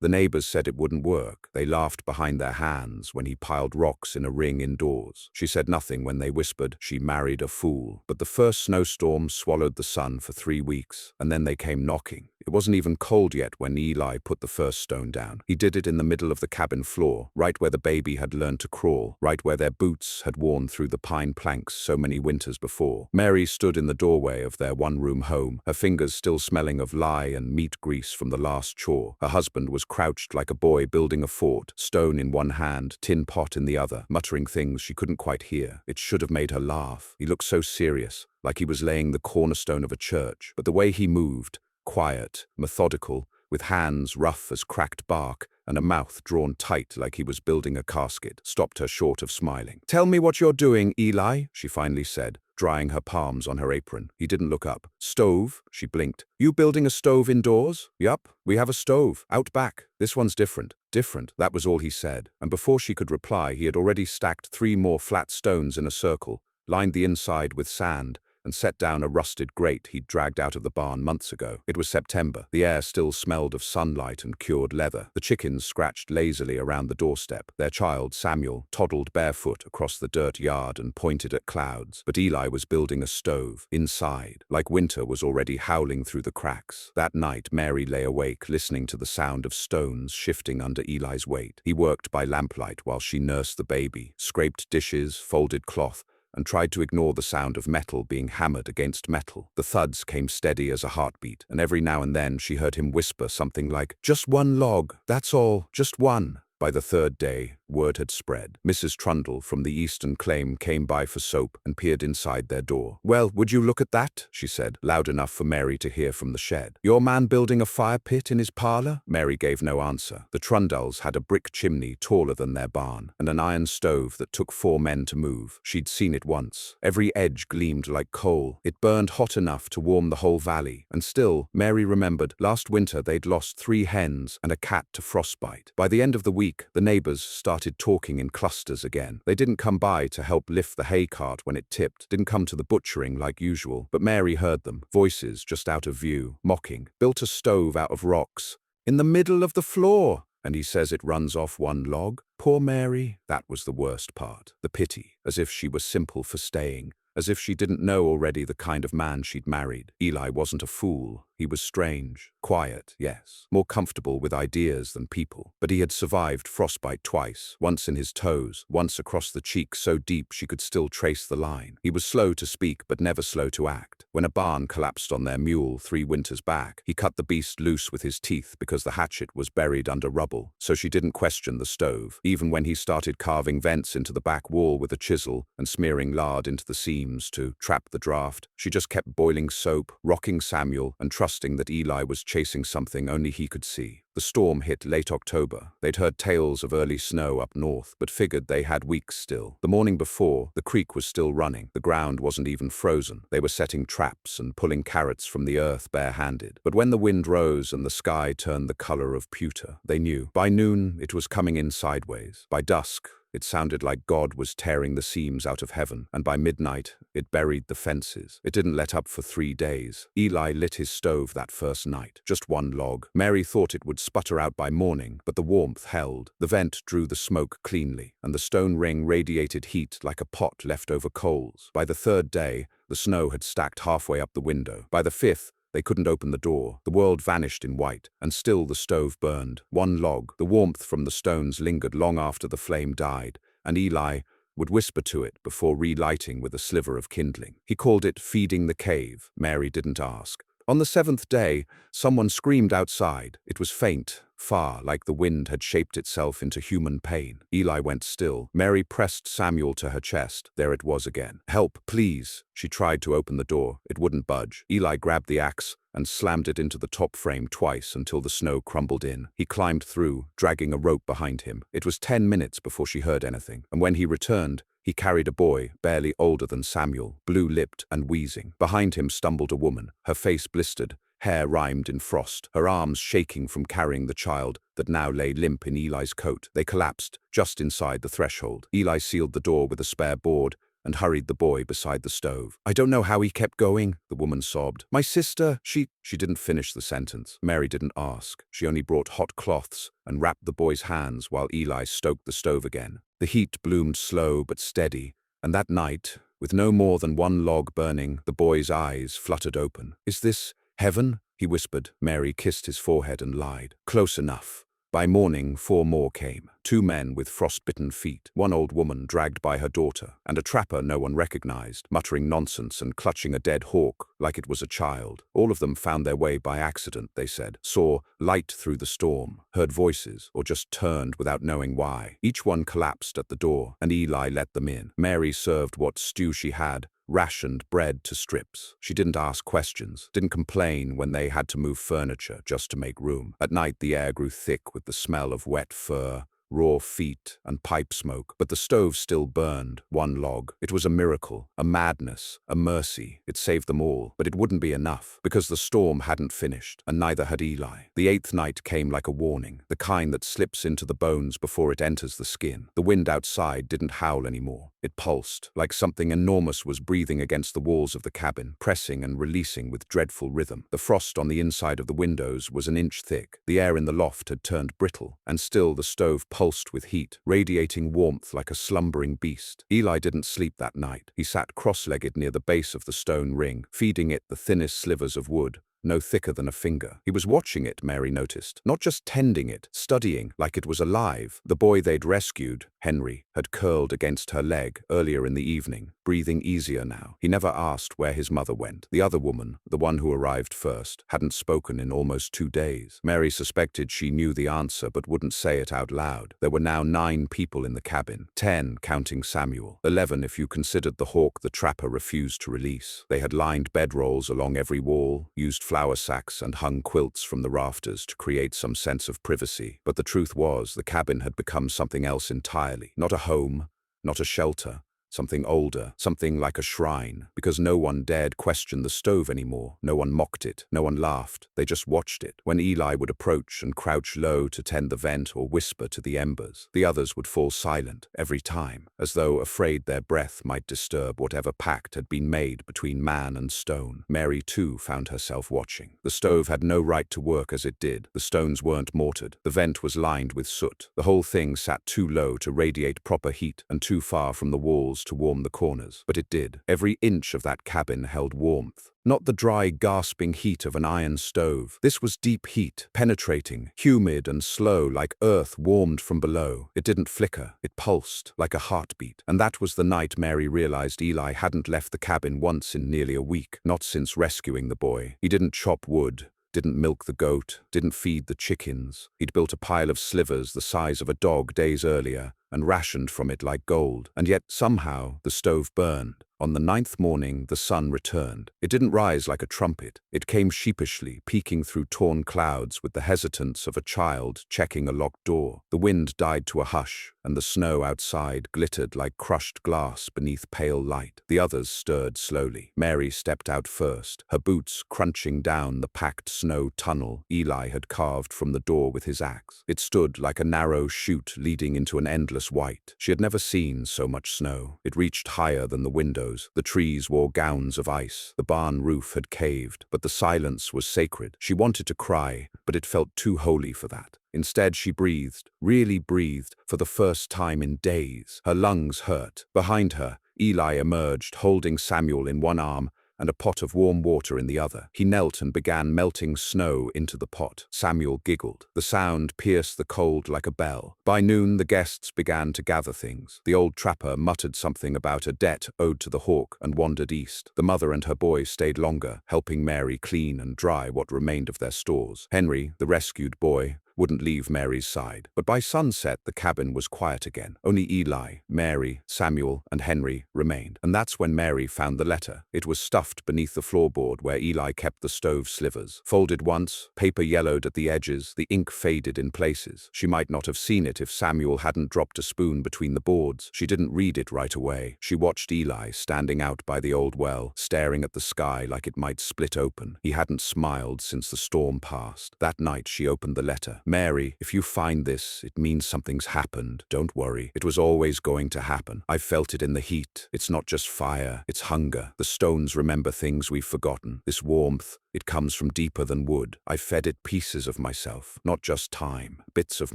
The neighbors said it wouldn't work. They laughed behind their hands when he piled rocks in a ring indoors. She said nothing when they whispered she married a fool. But the first snowstorm swallowed the sun for 3 weeks, and then they came knocking. It wasn't even cold yet when Eli put the first stone down. He did it in the middle of the cabin floor, right where the baby had learned to crawl, right where their boots had worn through the pine planks so many winters before. Mary stood in the doorway of their one-room home, her fingers still smelling of lye and meat grease from the last chore. Her husband was crouched like a boy building a fort, stone in one hand, tin pot in the other, muttering things she couldn't quite hear. It should have made her laugh. He looked so serious, like he was laying the cornerstone of a church. But the way he moved, quiet, methodical, with hands rough as cracked bark and a mouth drawn tight like he was building a casket, stopped her short of smiling. "Tell me what you're doing, Eli," she finally said, drying her palms on her apron. He didn't look up. "Stove?" She blinked. "You building a stove indoors?" "Yup, we have a stove. Out back. This one's different." "Different," that was all he said. And before she could reply, he had already stacked 3 more flat stones in a circle, lined the inside with sand, and set down a rusted grate he'd dragged out of the barn months ago. It was September. The air still smelled of sunlight and cured leather. The chickens scratched lazily around the doorstep. Their child, Samuel, toddled barefoot across the dirt yard and pointed at clouds. But Eli was building a stove, inside, like winter was already howling through the cracks. That night, Mary lay awake, listening to the sound of stones shifting under Eli's weight. He worked by lamplight while she nursed the baby, scraped dishes, folded cloth, and tried to ignore the sound of metal being hammered against metal. The thuds came steady as a heartbeat, and every now and then she heard him whisper something like, "Just one log, that's all, just one." By the 3rd day, word had spread. Mrs. Trundle from the eastern claim came by for soap and peered inside their door. "Well, would you look at that?" she said, loud enough for Mary to hear from the shed. "Your man building a fire pit in his parlor?" Mary gave no answer. The Trundles had a brick chimney taller than their barn, and an iron stove that took 4 men to move. She'd seen it once. Every edge gleamed like coal. It burned hot enough to warm the whole valley. And still, Mary remembered, last winter they'd lost 3 hens and a cat to frostbite. By the end of the week, the neighbors started talking in clusters again. They didn't come by to help lift the hay cart when it tipped, didn't come to the butchering like usual, but Mary heard them, voices just out of view, mocking. "Built a stove out of rocks, in the middle of the floor, and he says it runs off 1 log. Poor Mary." That was the worst part, the pity, as if she was simple for staying. As if she didn't know already the kind of man she'd married. Eli wasn't a fool. He was strange, quiet, yes, more comfortable with ideas than people. But he had survived frostbite twice, once in his toes, once across the cheek so deep she could still trace the line. He was slow to speak but never slow to act. When a barn collapsed on their mule 3 winters back, he cut the beast loose with his teeth because the hatchet was buried under rubble, so she didn't question the stove. Even when he started carving vents into the back wall with a chisel and smearing lard into the seams to trap the draft, she just kept boiling soap, rocking Samuel, and trusting that Eli was chasing something only he could see. The storm hit late October. They'd heard tales of early snow up north, but figured they had weeks still. The morning before, the creek was still running. The ground wasn't even frozen. They were setting traps and pulling carrots from the earth barehanded. But when the wind rose and the sky turned the color of pewter, they knew. By noon, it was coming in sideways. By dusk, it sounded like God was tearing the seams out of heaven, and by midnight, it buried the fences. It didn't let up for 3 days. Eli lit his stove that first night, just 1 log. Mary thought it would sputter out by morning, but the warmth held. The vent drew the smoke cleanly, and the stone ring radiated heat like a pot left over coals. By the 3rd day, the snow had stacked halfway up the window. By the 5th, they couldn't open the door. The world vanished in white, and still the stove burned. 1 log. The warmth from the stones lingered long after the flame died, and Eli would whisper to it before relighting with a sliver of kindling. He called it feeding the cave. Mary didn't ask. On the 7th day, someone screamed outside. It was faint, far, like the wind had shaped itself into human pain. Eli went still. Mary pressed Samuel to her chest. There it was again. "Help, please." She tried to open the door. It wouldn't budge. Eli grabbed the axe and slammed it into the top frame twice until the snow crumbled in. He climbed through, dragging a rope behind him. It was 10 minutes before she heard anything, and when he returned, he carried a boy, barely older than Samuel, blue-lipped and wheezing. Behind him stumbled a woman, her face blistered, hair rimed in frost, her arms shaking from carrying the child that now lay limp in Eli's coat. They collapsed just inside the threshold. Eli sealed the door with a spare board and hurried the boy beside the stove. "I don't know how he kept going," the woman sobbed. "My sister, she didn't finish the sentence. Mary didn't ask. She only brought hot cloths and wrapped the boy's hands while Eli stoked the stove again. The heat bloomed slow but steady, and that night, with no more than one log burning, the boy's eyes fluttered open. "Is this heaven?" he whispered. Mary kissed his forehead and lied. "Close enough." By morning, 4 more came. 2 men with frostbitten feet, 1 old woman dragged by her daughter, and a trapper no one recognized, muttering nonsense and clutching a dead hawk like it was a child. All of them found their way by accident, they said, saw light through the storm, heard voices, or just turned without knowing why. Each one collapsed at the door, and Eli let them in. Mary served what stew she had, rationed bread to strips. She didn't ask questions, didn't complain when they had to move furniture just to make room. At night the air grew thick with the smell of wet fur, raw feet, and pipe smoke, but the stove still burned, 1 log. It was a miracle, a madness, a mercy. It saved them all, but it wouldn't be enough, because the storm hadn't finished, and neither had Eli. The 8th night came like a warning, the kind that slips into the bones before it enters the skin. The wind outside didn't howl anymore. It pulsed, like something enormous was breathing against the walls of the cabin, pressing and releasing with dreadful rhythm. The frost on the inside of the windows was an inch thick. The air in the loft had turned brittle, and still the stove pulsed with heat, radiating warmth like a slumbering beast. Eli didn't sleep that night. He sat cross-legged near the base of the stone ring, feeding it the thinnest slivers of wood, no thicker than a finger. He was watching it, Mary noticed, not just tending it, studying like it was alive. The boy they'd rescued, Henry, had curled against her leg earlier in the evening, breathing easier now. He never asked where his mother went. The other woman, the one who arrived first, hadn't spoken in almost 2 days. Mary suspected she knew the answer but wouldn't say it out loud. There were now 9 people in the cabin, 10 counting Samuel, 11 if you considered the hawk the trapper refused to release. They had lined bedrolls along every wall, used flour sacks and hung quilts from the rafters to create some sense of privacy. But the truth was, the cabin had become something else entirely. Not a home, not a shelter. Something older, something like a shrine, because no one dared question the stove anymore. No one mocked it, no one laughed, they just watched it. When Eli would approach and crouch low to tend the vent or whisper to the embers, the others would fall silent every time, as though afraid their breath might disturb whatever pact had been made between man and stone. Mary too found herself watching. The stove had no right to work as it did. The stones weren't mortared. The vent was lined with soot. The whole thing sat too low to radiate proper heat and too far from the walls to warm the corners. But it did. Every inch of that cabin held warmth. Not the dry, gasping heat of an iron stove. This was deep heat, penetrating, humid and slow, like earth warmed from below. It didn't flicker. It pulsed, like a heartbeat. And that was the night Mary realized Eli hadn't left the cabin once in nearly a week, not since rescuing the boy. He didn't chop wood, didn't milk the goat, didn't feed the chickens. He'd built a pile of slivers the size of a dog days earlier and rationed from it like gold. And yet, somehow, the stove burned. On the 9th morning, the sun returned. It didn't rise like a trumpet. It came sheepishly, peeking through torn clouds with the hesitance of a child checking a locked door. The wind died to a hush, and the snow outside glittered like crushed glass beneath pale light. The others stirred slowly. Mary stepped out first, her boots crunching down the packed snow tunnel Eli had carved from the door with his axe. It stood like a narrow chute leading into an endless white. She had never seen so much snow. It reached higher than the windows. The trees wore gowns of ice. The barn roof had caved, but the silence was sacred. She wanted to cry, but it felt too holy for that. Instead, she breathed, really breathed, for the first time in days. Her lungs hurt. Behind her, Eli emerged, holding Samuel in one arm and a pot of warm water in the other. He knelt and began melting snow into the pot. Samuel giggled. The sound pierced the cold like a bell. By noon, the guests began to gather things. The old trapper muttered something about a debt owed to the hawk and wandered east. The mother and her boy stayed longer, helping Mary clean and dry what remained of their stores. Henry, the rescued boy, wouldn't leave Mary's side. But by sunset, the cabin was quiet again. Only Eli, Mary, Samuel, and Henry remained. And that's when Mary found the letter. It was stuffed beneath the floorboard where Eli kept the stove slivers. Folded once, paper yellowed at the edges, the ink faded in places. She might not have seen it if Samuel hadn't dropped a spoon between the boards. She didn't read it right away. She watched Eli standing out by the old well, staring at the sky like it might split open. He hadn't smiled since the storm passed. That night she opened the letter. Mary, if you find this, it means something's happened. Don't worry. It was always going to happen. I felt it in the heat. It's not just fire, it's hunger. The stones remember things we've forgotten. This warmth, it comes from deeper than wood. I fed it pieces of myself, not just time, bits of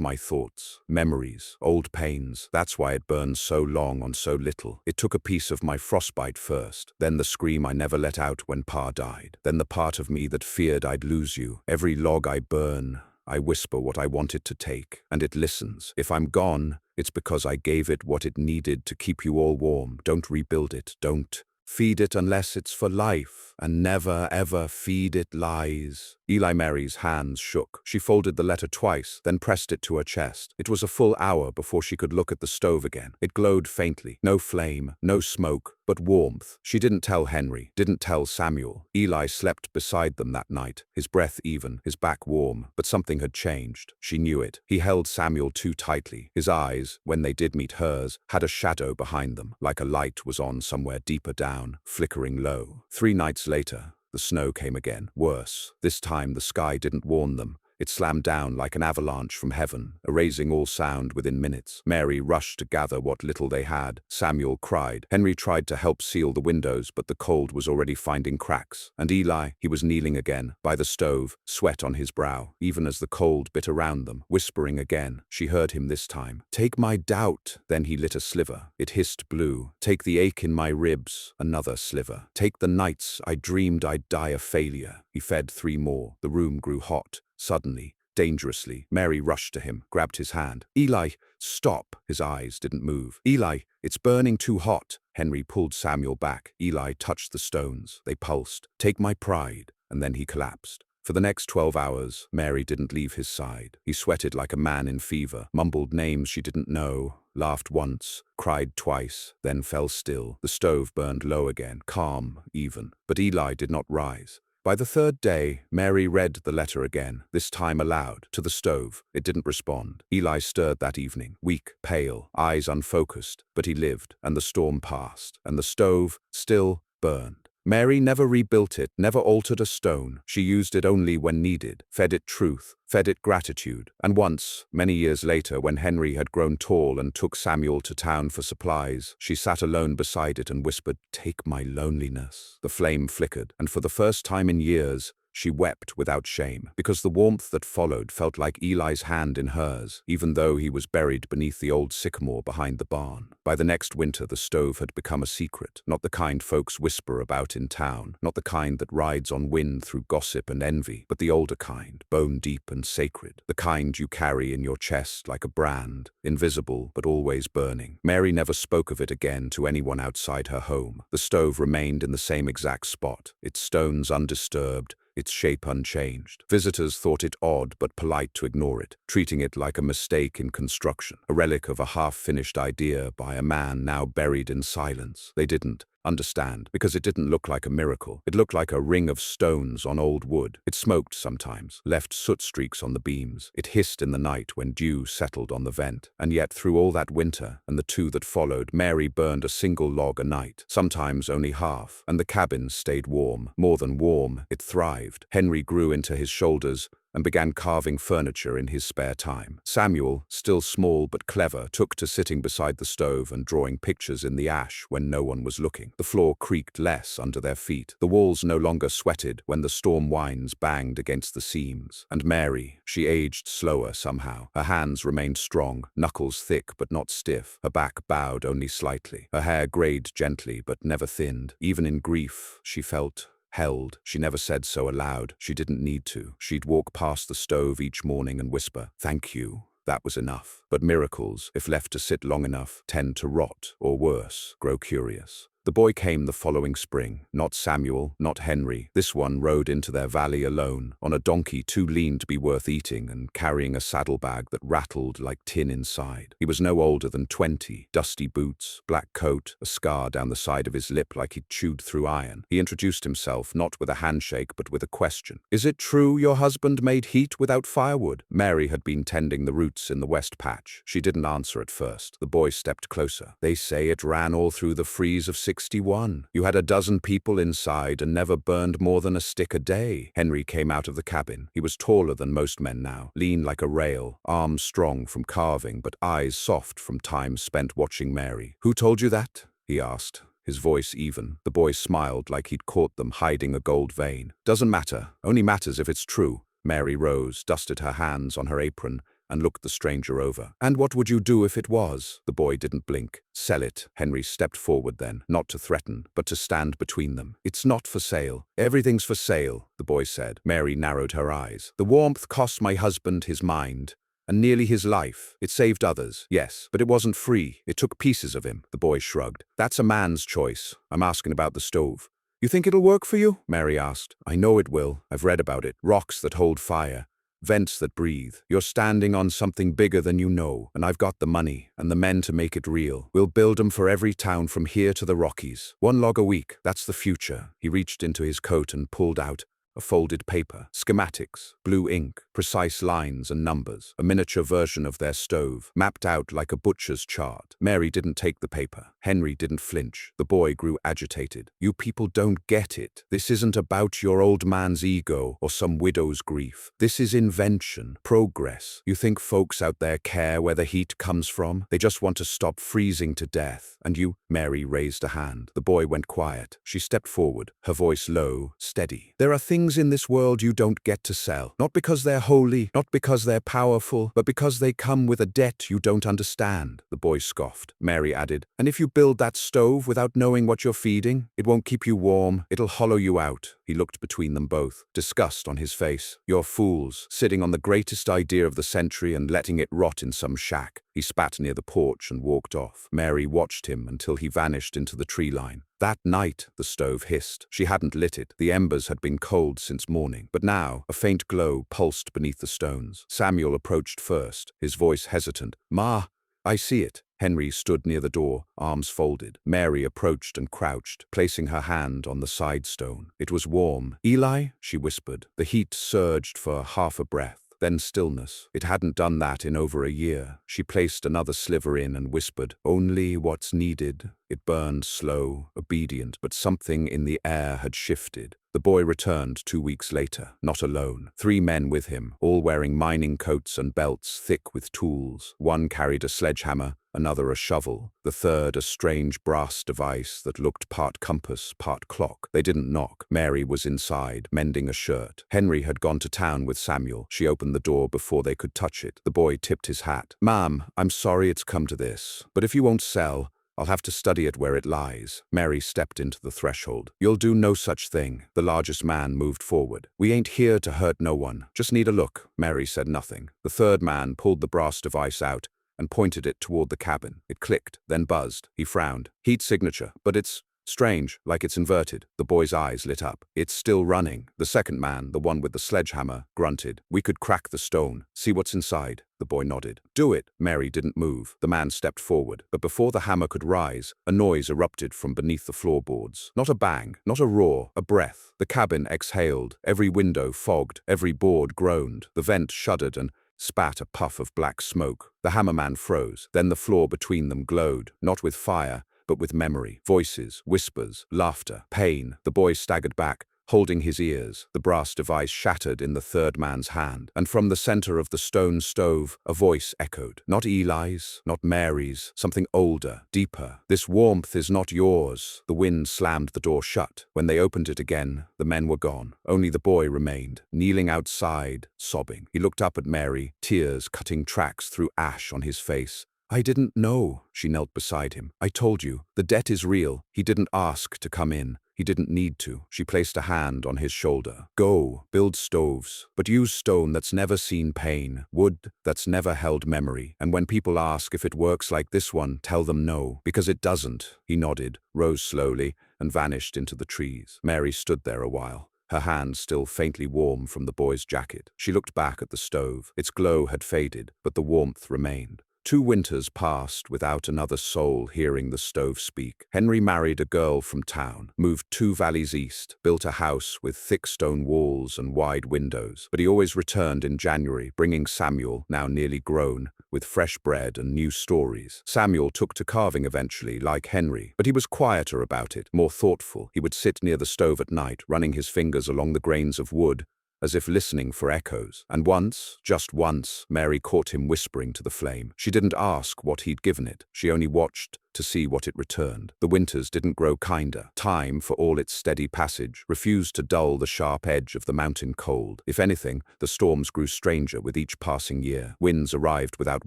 my thoughts, memories, old pains. That's why it burns so long on so little. It took a piece of my frostbite first, then the scream I never let out when Pa died, then the part of me that feared I'd lose you. Every log I burn, I whisper what I want it to take, and it listens. If I'm gone, it's because I gave it what it needed to keep you all warm. Don't rebuild it. Don't feed it unless it's for life, and never ever feed it lies. Eli Mary's hands shook. She folded the letter twice, then pressed it to her chest. It was a full hour before she could look at the stove again. It glowed faintly. No flame, no smoke, but warmth. She didn't tell Henry, didn't tell Samuel. Eli slept beside them that night, his breath even, his back warm, but something had changed. She knew it. He held Samuel too tightly. His eyes, when they did meet hers, had a shadow behind them, like a light was on somewhere deeper down, flickering low. 3 nights later, the snow came again, worse. This time the sky didn't warn them. It slammed down like an avalanche from heaven, erasing all sound within minutes. Mary rushed to gather what little they had. Samuel cried. Henry tried to help seal the windows, but the cold was already finding cracks. And Eli, he was kneeling again, by the stove, sweat on his brow, even as the cold bit around them, whispering again. She heard him this time. Take my doubt. Then he lit a sliver. It hissed blue. Take the ache in my ribs. Another sliver. Take the nights I dreamed I'd die a failure. He fed 3 more. The room grew hot. Suddenly, dangerously, Mary rushed to him, grabbed his hand. Eli, stop. His eyes didn't move. Eli, it's burning too hot. Henry pulled Samuel back. Eli touched the stones. They pulsed. Take my pride. And then he collapsed. For the next 12 hours, Mary didn't leave his side. He sweated like a man in fever, mumbled names she didn't know, laughed once, cried twice, then fell still. The stove burned low again, calm, even. But Eli did not rise. By the 3rd day, Mary read the letter again, this time aloud, to the stove. It didn't respond. Eli stirred that evening, weak, pale, eyes unfocused, but he lived, and the storm passed, and the stove still burned. Mary never rebuilt it, never altered a stone. She used it only when needed, fed it truth, fed it gratitude. And once, many years later, when Henry had grown tall and took Samuel to town for supplies, she sat alone beside it and whispered, "Take my loneliness." The flame flickered, and for the first time in years, she wept without shame, because the warmth that followed felt like Eli's hand in hers, even though he was buried beneath the old sycamore behind the barn. By the next winter, the stove had become a secret, not the kind folks whisper about in town, not the kind that rides on wind through gossip and envy, but the older kind, bone deep and sacred, the kind you carry in your chest like a brand, invisible but always burning. Mary never spoke of it again to anyone outside her home. The stove remained in the same exact spot, its stones undisturbed, its shape unchanged. Visitors thought it odd but polite to ignore it, treating it like a mistake in construction, a relic of a half-finished idea by a man now buried in silence. They didn't understand, because it didn't look like a miracle. It looked like a ring of stones on old wood. It smoked sometimes, left soot streaks on the beams. It hissed in the night when dew settled on the vent. And yet through all that winter, and the 2 that followed, Mary burned a single log a night, sometimes only half, and the cabin stayed warm. More than warm, it thrived. Henry grew into his shoulders and began carving furniture in his spare time. Samuel, still small but clever, took to sitting beside the stove and drawing pictures in the ash when no one was looking. The floor creaked less under their feet. The walls no longer sweated when the storm winds banged against the seams. And Mary, she aged slower somehow. Her hands remained strong, knuckles thick but not stiff. Her back bowed only slightly. Her hair grayed gently but never thinned. Even in grief, she felt held. She never said so aloud. She didn't need to. She'd walk past the stove each morning and whisper, "Thank you." That was enough. But miracles, if left to sit long enough, tend to rot, or worse, grow curious. The boy came the following spring. Not Samuel, not Henry. This one rode into their valley alone, on a donkey too lean to be worth eating and carrying a saddlebag that rattled like tin inside. He was no older than 20, dusty boots, black coat, a scar down the side of his lip like he'd chewed through iron. He introduced himself, not with a handshake but with a question. "Is it true your husband made heat without firewood?" Mary had been tending the roots in the west patch. She didn't answer at first. The boy stepped closer. "They say it ran all through the freeze of 61. You had a dozen people inside and never burned more than a stick a day. Henry came out of the cabin. He was taller than most men now, lean like a rail, arms strong from carving but eyes soft from time spent watching Mary. "Who told you that?" he asked, his voice even. The boy smiled like he'd caught them hiding a gold vein. "Doesn't matter. Only matters if it's true." Mary rose, dusted her hands on her apron, and looked the stranger over. "And what would you do if it was?" The boy didn't blink. "Sell it." Henry stepped forward then, not to threaten, but to stand between them. "It's not for sale." "Everything's for sale," the boy said. Mary narrowed her eyes. "The warmth cost my husband his mind. And nearly his life. It saved others, yes, but it wasn't free. It took pieces of him." The boy shrugged. "That's a man's choice. I'm asking about the stove." "You think it'll work for you?" Mary asked. "I know it will. I've read about it. Rocks that hold fire. Vents that breathe. You're standing on something bigger than you know, and I've got the money and the men to make it real. We'll build 'em for every town from here to the Rockies. 1 log a week. That's the future." He reached into his coat and pulled out a folded paper, schematics, blue ink, precise lines and numbers, a miniature version of their stove, mapped out like a butcher's chart. Mary didn't take the paper. Henry didn't flinch. The boy grew agitated. "You people don't get it. This isn't about your old man's ego or some widow's grief. This is invention, progress. You think folks out there care where the heat comes from? They just want to stop freezing to death. And you—" Mary raised a hand. The boy went quiet. She stepped forward, her voice low, steady. "There are things in this world you don't get to sell. Not because they're holy, not because they're powerful, but because they come with a debt you don't understand." The boy scoffed. Mary added, "And if you build that stove without knowing what you're feeding, it won't keep you warm, it'll hollow you out." He looked between them both, disgust on his face. "You're fools, sitting on the greatest idea of the century and letting it rot in some shack." He spat near the porch and walked off. Mary watched him until he vanished into the tree line. That night, the stove hissed. She hadn't lit it. The embers had been cold since morning. But now, a faint glow pulsed beneath the stones. Samuel approached first, his voice hesitant. "Ma, I see it." Henry stood near the door, arms folded. Mary approached and crouched, placing her hand on the side stone. It was warm. "Eli?" she whispered. The heat surged for half a breath. Then stillness. It hadn't done that in over a year. She placed another sliver in and whispered, "Only what's needed." It burned slow, obedient, but something in the air had shifted. The boy returned 2 weeks later, not alone. 3 men with him, all wearing mining coats and belts thick with tools. One carried a sledgehammer, another a shovel, the third a strange brass device that looked part compass, part clock. They didn't knock. Mary was inside, mending a shirt. Henry had gone to town with Samuel. She opened the door before they could touch it. The boy tipped his hat. "Ma'am, I'm sorry it's come to this, but if you won't sell, I'll have to study it where it lies." Mary stepped into the threshold. "You'll do no such thing." The largest man moved forward. "We ain't here to hurt no one. Just need a look." Mary said nothing. The third man pulled the brass device out and pointed it toward the cabin. It clicked, then buzzed. He frowned. "Heat signature, but it's strange, like it's inverted." The boy's eyes lit up. "It's still running." The second man, the one with the sledgehammer, grunted. "We could crack the stone. See what's inside." The boy nodded. "Do it." Mary didn't move. The man stepped forward, but before the hammer could rise, a noise erupted from beneath the floorboards. Not a bang, not a roar, a breath. The cabin exhaled. Every window fogged. Every board groaned. The vent shuddered and spat a puff of black smoke. The hammerman froze. Then the floor between them glowed, not with fire, but with memory. Voices, whispers, laughter, pain. The boy staggered back, holding his ears. The brass device shattered in the third man's hand, and from the center of the stone stove, a voice echoed. Not Eli's, not Mary's, something older, deeper. "This warmth is not yours." The wind slammed the door shut. When they opened it again, the men were gone. Only the boy remained, kneeling outside, sobbing. He looked up at Mary, tears cutting tracks through ash on his face. "I didn't know." She knelt beside him. "I told you, the debt is real. He didn't ask to come in. He didn't need to." She placed a hand on his shoulder. "Go, build stoves, but use stone that's never seen pain, wood that's never held memory. And when people ask if it works like this one, tell them no, because it doesn't." He nodded, rose slowly, and vanished into the trees. Mary stood there a while, her hand still faintly warm from the boy's jacket. She looked back at the stove. Its glow had faded, but the warmth remained. 2 winters passed without another soul hearing the stove speak. Henry married a girl from town, moved 2 valleys east, built a house with thick stone walls and wide windows. But he always returned in January, bringing Samuel, now nearly grown, with fresh bread and new stories. Samuel took to carving eventually, like Henry, but he was quieter about it, more thoughtful. He would sit near the stove at night, running his fingers along the grains of wood, as if listening for echoes. And once, just once, Mary caught him whispering to the flame. She didn't ask what he'd given it. She only watched to see what it returned. The winters didn't grow kinder. Time, for all its steady passage, refused to dull the sharp edge of the mountain cold. If anything, the storms grew stranger with each passing year. Winds arrived without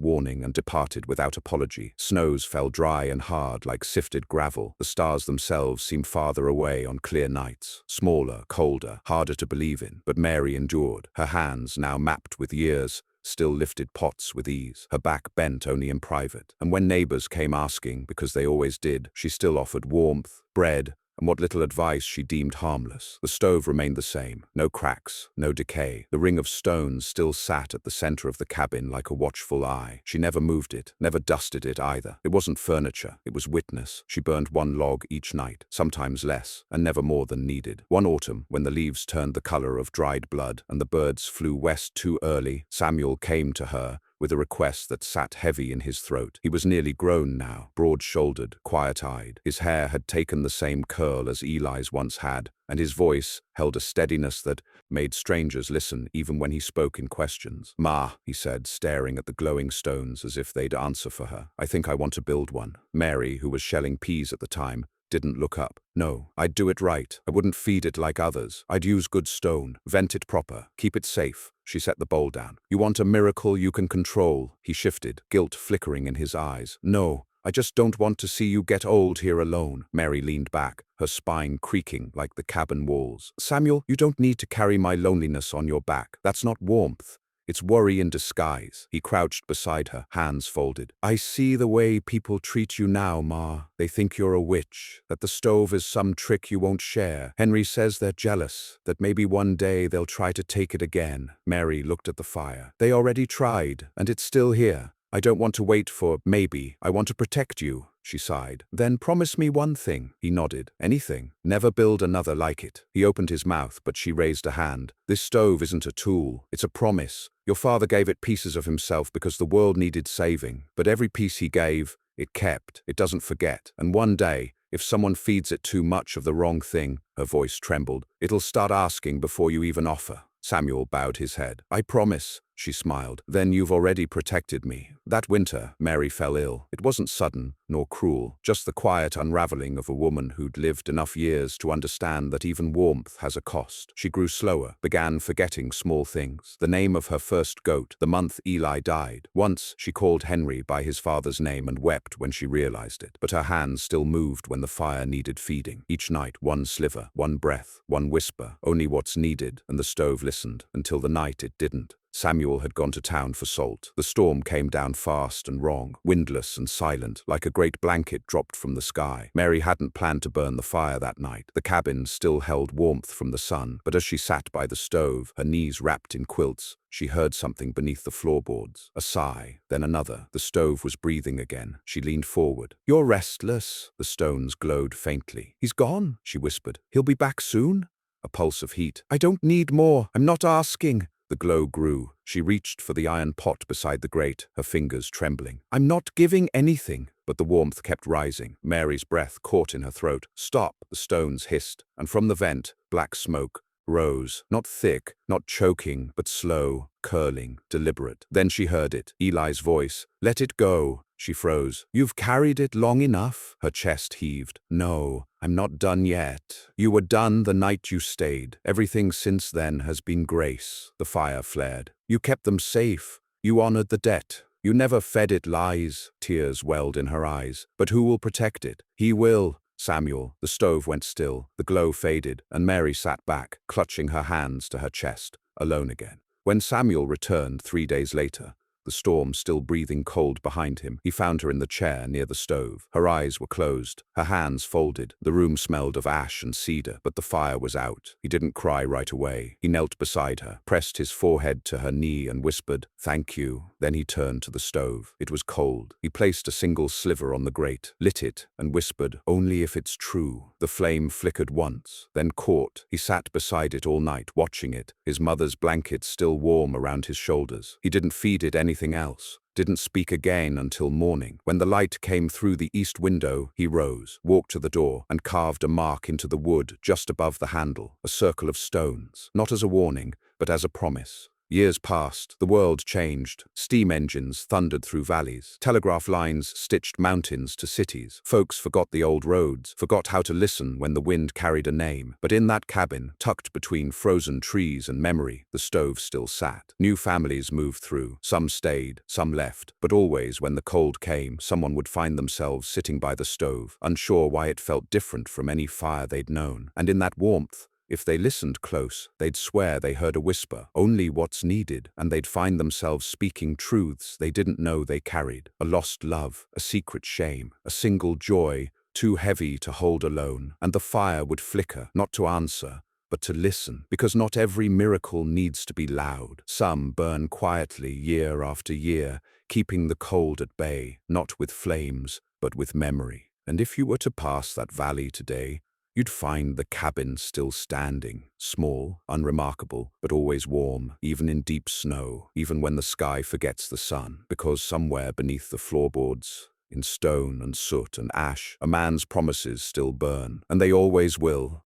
warning and departed without apology. Snows fell dry and hard like sifted gravel. The stars themselves seemed farther away on clear nights, smaller, colder, harder to believe in. But Mary endured. Her hands, now mapped with years, still lifted pots with ease, her back bent only in private. And when neighbors came asking, because they always did, she still offered warmth, bread, and what little advice she deemed harmless. The stove remained the same, no cracks, no decay. The ring of stones still sat at the center of the cabin like a watchful eye. She never moved it, never dusted it either. It wasn't furniture, it was witness. She burned one log each night, sometimes less, and never more than needed. One autumn, when the leaves turned the color of dried blood and the birds flew west too early, Samuel came to her with a request that sat heavy in his throat. He was nearly grown now, broad-shouldered, quiet-eyed. His hair had taken the same curl as Eli's once had, and his voice held a steadiness that made strangers listen even when he spoke in questions. "Ma," he said, staring at the glowing stones as if they'd answer for her, "I think I want to build one." Mary, who was shelling peas at the time, didn't look up. "No, I'd do it right. I wouldn't feed it like others. I'd use good stone, vent it proper, keep it safe." She set the bowl down. "You want a miracle you can control." He shifted, guilt flickering in his eyes. "No, I just don't want to see you get old here alone." Mary leaned back, her spine creaking like the cabin walls. "Samuel, you don't need to carry my loneliness on your back. That's not warmth. It's worry in disguise." He crouched beside her, hands folded. "I see the way people treat you now, Ma. They think you're a witch, that the stove is some trick you won't share. Henry says they're jealous, that maybe one day they'll try to take it again." Mary looked at the fire. "They already tried, and it's still here. I don't want to wait for maybe. I want to protect you." She sighed. "Then promise me one thing." He nodded. "Anything. Never build another like it." He opened his mouth, but she raised a hand. "This stove isn't a tool. It's a promise. Your father gave it pieces of himself because the world needed saving. But every piece he gave, it kept. It doesn't forget. And one day, if someone feeds it too much of the wrong thing," her voice trembled, "it'll start asking before you even offer." Samuel bowed his head. "I promise." She smiled. "Then you've already protected me." That winter, Mary fell ill. It wasn't sudden, nor cruel, just the quiet unraveling of a woman who'd lived enough years to understand that even warmth has a cost. She grew slower, began forgetting small things. The name of her first goat, the month Eli died. Once, she called Henry by his father's name and wept when she realized it. But her hands still moved when the fire needed feeding. Each night, one sliver, one breath, one whisper, only what's needed, and the stove listened, until the night it didn't. Samuel had gone to town for salt. The storm came down fast and wrong, windless and silent, like a great blanket dropped from the sky. Mary hadn't planned to burn the fire that night. The cabin still held warmth from the sun, but as she sat by the stove, her knees wrapped in quilts, she heard something beneath the floorboards. A sigh, then another. The stove was breathing again. She leaned forward. "You're restless." The stones glowed faintly. "He's gone," she whispered. "He'll be back soon." A pulse of heat. "I don't need more. I'm not asking." The glow grew. She reached for the iron pot beside the grate, her fingers trembling. "I'm not giving anything." But the warmth kept rising. Mary's breath caught in her throat. "Stop!" The stones hissed, and from the vent, black smoke rose, not thick, not choking, but slow, curling, deliberate. Then she heard it, Eli's voice. "Let it go." She froze. "You've carried it long enough." Her chest heaved. "No, I'm not done yet. You were done the night you stayed. Everything since then has been grace." The fire flared. "You kept them safe. You honored the debt. You never fed it lies." Tears welled in her eyes. "But who will protect it?" "He will." "Samuel." The stove went still. The glow faded, and Mary sat back, clutching her hands to her chest, alone again. When Samuel returned 3 days later, the storm still breathing cold behind him, he found her in the chair near the stove. Her eyes were closed, her hands folded. The room smelled of ash and cedar, but the fire was out. He didn't cry right away. He knelt beside her, pressed his forehead to her knee and whispered, "Thank you." Then he turned to the stove. It was cold. He placed a single sliver on the grate, lit it, and whispered, "Only if it's true." The flame flickered once, then caught. He sat beside it all night, watching it, his mother's blanket still warm around his shoulders. He didn't feed it anything anything else. Didn't speak again until morning. When the light came through the east window, he rose, walked to the door, and carved a mark into the wood just above the handle, a circle of stones, not as a warning, but as a promise. Years passed, the world changed. Steam engines thundered through valleys. Telegraph lines stitched mountains to cities. Folks forgot the old roads, forgot how to listen when the wind carried a name. But in that cabin, tucked between frozen trees and memory, the stove still sat. New families moved through. Some stayed, some left. But always, when the cold came, someone would find themselves sitting by the stove, unsure why it felt different from any fire they'd known. And in that warmth, if they listened close, they'd swear they heard a whisper, only what's needed, and they'd find themselves speaking truths they didn't know they carried. A lost love, a secret shame, a single joy, too heavy to hold alone. And the fire would flicker, not to answer, but to listen, because not every miracle needs to be loud. Some burn quietly year after year, keeping the cold at bay, not with flames, but with memory. And if you were to pass that valley today, you'd find the cabin still standing, small, unremarkable, but always warm, even in deep snow, even when the sky forgets the sun, because somewhere beneath the floorboards, in stone and soot and ash, a man's promises still burn, and they always will.